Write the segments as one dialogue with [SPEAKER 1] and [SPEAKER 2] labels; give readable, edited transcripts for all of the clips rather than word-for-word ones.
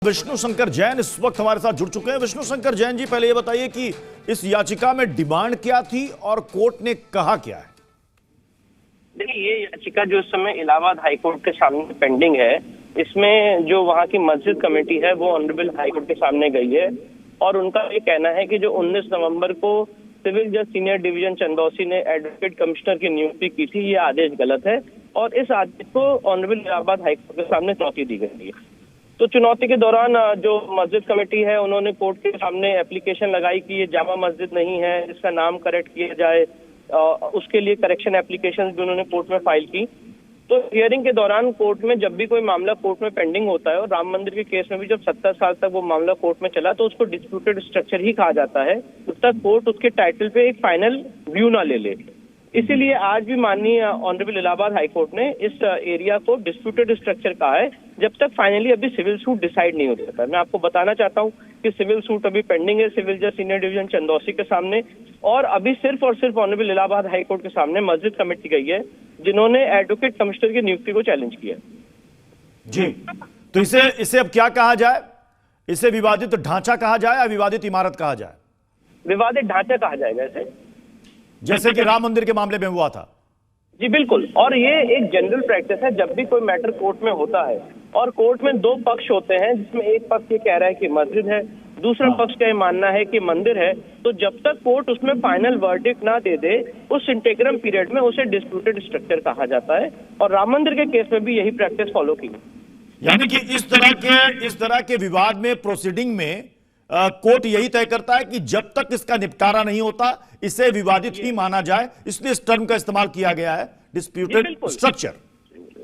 [SPEAKER 1] विष्णु शंकर जैन इस वक्त हमारे साथ जुड़ चुके हैं। विष्णु शंकर जैन जी, पहले ये बताइए कि इस याचिका में डिमांड क्या थी और कोर्ट ने कहा क्या है?
[SPEAKER 2] देखिए, ये याचिका जो इस समय इलाहाबाद हाईकोर्ट के सामने पेंडिंग है, इसमें जो वहाँ की मस्जिद कमेटी है वो ऑनरेबल हाईकोर्ट के सामने गई है और उनका ये कहना है कि जो 19 नवंबर को सिविल जज सीनियर डिवीजन चंदौसी ने एडवोकेट कमिश्नर की नियुक्ति की थी, ये आदेश गलत है और इस आदेश को ऑनरेबल इलाहाबाद हाईकोर्ट के सामने चुनौती दी गई है। तो चुनौती के दौरान जो मस्जिद कमेटी है उन्होंने कोर्ट के सामने एप्लीकेशन लगाई कि ये जामा मस्जिद नहीं है, इसका नाम करेक्ट किया जाए। उसके लिए करेक्शन एप्लीकेशन भी उन्होंने कोर्ट में फाइल की। तो हियरिंग के दौरान कोर्ट में जब भी कोई मामला कोर्ट में पेंडिंग होता है, और राम मंदिर के केस में भी जब 70 साल तक वो मामला कोर्ट में चला तो उसको डिस्प्यूटेड स्ट्रक्चर ही कहा जाता है, जब तक कोर्ट उसके टाइटल पे एक फाइनल व्यू ना ले ले। इसीलिए आज भी माननीय ऑनरेबल इलाहाबाद हाईकोर्ट ने इस एरिया को डिस्प्यूटेड स्ट्रक्चर कहा है, जब तक फाइनली अभी सिविल सूट डिसाइड नहीं हो जाता। मैं आपको बताना चाहता हूँ कि सिविल सूट अभी पेंडिंग है सिविल जज सीनियर डिवीजन चंदौसी के सामने, और अभी सिर्फ और सिर्फ ऑनरेबल इलाहाबाद हाईकोर्ट के सामने मस्जिद कमेटी गई है जिन्होंने एडवोकेट कमिश्नर की नियुक्ति को चैलेंज किया
[SPEAKER 1] जी। तो इसे अब क्या कहा जाए? इसे विवादित ढांचा कहा जाए या विवादित इमारत कहा जाए?
[SPEAKER 2] विवादित ढांचा कहा जाएगा इसे,
[SPEAKER 1] जैसे कि राम मंदिर के मामले में हुआ था।
[SPEAKER 2] जी बिल्कुल। और ये एक जनरल प्रैक्टिस है, जब भी कोई मैटर कोर्ट में होता है और कोर्ट में दो पक्ष होते हैं, जिसमें एक पक्ष ये कह रहा है कि मस्जिद है, दूसरा पक्ष का ये मानना है कि मंदिर है, तो जब तक कोर्ट उसमें फाइनल वर्डिक्ट ना दे दे उस इंटीग्रम पीरियड में उसे डिस्प्यूटेड स्ट्रक्चर कहा जाता है। और राम मंदिर के केस में भी यही प्रैक्टिस फॉलो की।
[SPEAKER 1] यानी कि इस तरह के विवाद में प्रोसीडिंग में कोर्ट यही तय करता है कि जब तक इसका निपटारा नहीं होता इसे विवादित ही माना जाए, इसलिए इस टर्म का इस्तेमाल किया गया है, डिस्प्यूटेड स्ट्रक्चर।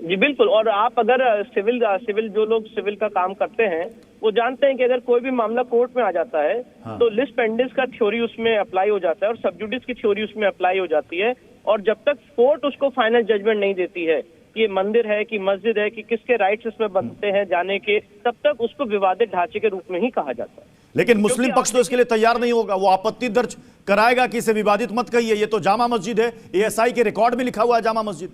[SPEAKER 2] जी बिल्कुल। और आप अगर सिविल जो लोग सिविल का काम करते हैं वो जानते हैं कि अगर कोई भी मामला कोर्ट में आ जाता है तो लिस पेंडिस का थ्योरी उसमें अप्लाई हो जाता है और सब जुडिस की थ्योरी उसमें अप्लाई हो जाती है। और जब तक कोर्ट उसको फाइनल जजमेंट नहीं देती है कि ये मंदिर है कि मस्जिद है कि किसके राइट्स इसमें बनते हैं जाने के, तब तक उसको विवादित ढांचे के रूप में ही कहा जाता है।
[SPEAKER 1] लेकिन मुस्लिम पक्ष तो इसके लिए तैयार नहीं होगा, वो आपत्ति दर्ज कराएगा कि इसे विवादित मत कहिए, ये तो जामा मस्जिद है, एएसआई के रिकॉर्ड में लिखा हुआ है जामा मस्जिद।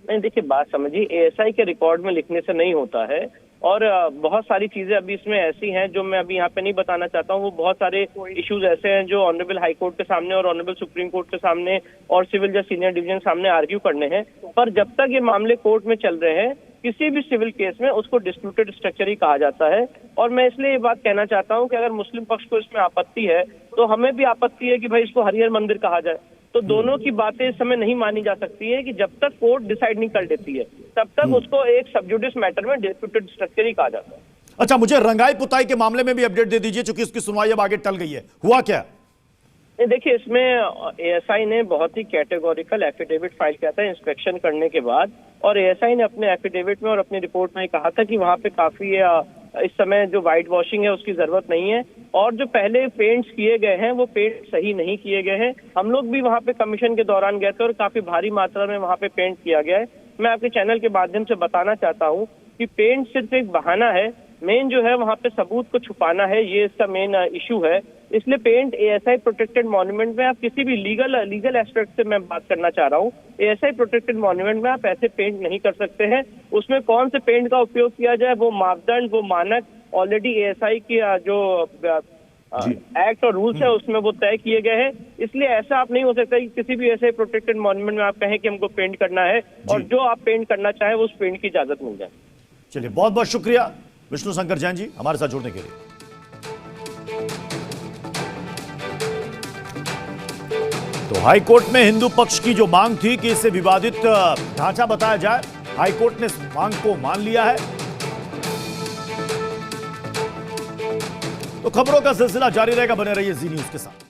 [SPEAKER 2] नहीं, देखिए बात समझिए, एएसआई के रिकॉर्ड में लिखने से नहीं होता है और बहुत सारी चीजें अभी इसमें ऐसी हैं जो मैं अभी यहाँ पे नहीं बताना चाहता हूँ। वो बहुत सारे इश्यूज ऐसे हैं जो ऑनरेबल हाई कोर्ट के सामने और ऑनरेबल सुप्रीम कोर्ट के सामने और सिविल जज सीनियर डिवीजन सामने आर्ग्यू करने हैं, पर जब तक ये मामले कोर्ट में चल रहे हैं किसी भी सिविल केस में उसको डिस्प्यूटेड स्ट्रक्चर ही कहा जाता है। और मैं इसलिए ये बात कहना चाहता हूँ कि अगर मुस्लिम पक्ष को इसमें आपत्ति है तो हमें भी आपत्ति है कि भाई इसको हरिहर मंदिर कहा जाए। तो दोनों की बातें इस समय नहीं मानी जा सकती है कि जब तक कोर्ट डिसाइड नहीं कर देती है तब तक उसको एक सबजुडिस मैटर में डिस्प्यूटेड स्ट्रक्चर ही कहा जाता है।
[SPEAKER 1] अच्छा, मुझे रंगाई पुताई के मामले में भी अपडेट दे दीजिए, क्योंकि इसकी सुनवाई अब आगे टल गई है, हुआ क्या?
[SPEAKER 2] देखिए, इसमें एएसआई ने बहुत ही कैटेगोरिकल एफिडेविट फाइल किया था इंस्पेक्शन करने के बाद, और एएसआई ने अपने एफिडेविट में और अपनी रिपोर्ट में कहा था कि वहाँ पे काफी इस समय जो व्हाइट वॉशिंग है उसकी जरूरत नहीं है, और जो पहले पेंट्स किए गए हैं वो पेंट सही नहीं किए गए हैं। हम लोग भी वहाँ पे कमीशन के दौरान गए थे और काफी भारी मात्रा में वहाँ पे पेंट किया गया है। मैं आपके चैनल के माध्यम से बताना चाहता हूँ कि पेंट सिर्फ एक बहाना है, मेन जो है वहाँ पे सबूत को छुपाना है, ये इसका मेन इशू है। इसलिए पेंट एएसआई प्रोटेक्टेड मॉन्यूमेंट में आप किसी भी लीगल एस्पेक्ट से मैं बात करना चाह रहा हूँ, एएसआई प्रोटेक्टेड मॉन्यूमेंट में आप ऐसे पेंट नहीं कर सकते हैं। उसमें कौन से पेंट का उपयोग किया जाए, वो मापदंड, वो मानक ऑलरेडी एएसआई की जो एक्ट और रूल्स है उसमें वो तय किए गए हैं। इसलिए ऐसा आप नहीं हो सकता कि किसी भी ऐसे प्रोटेक्टेड मॉन्यूमेंट में आप कहें कि हमको पेंट करना है और जो आप पेंट करना चाहें उस पेंट की इजाजत मिल जाए।
[SPEAKER 1] चलिए, बहुत बहुत शुक्रिया विष्णु शंकर जैन जी हमारे साथ जुड़ने के लिए। तो हाईकोर्ट में हिंदू पक्ष की जो मांग थी कि इसे विवादित ढांचा बताया जाए, हाईकोर्ट ने इस मांग को मान लिया है। तो खबरों का सिलसिला जारी रहेगा, बने रहिए जी न्यूज के साथ।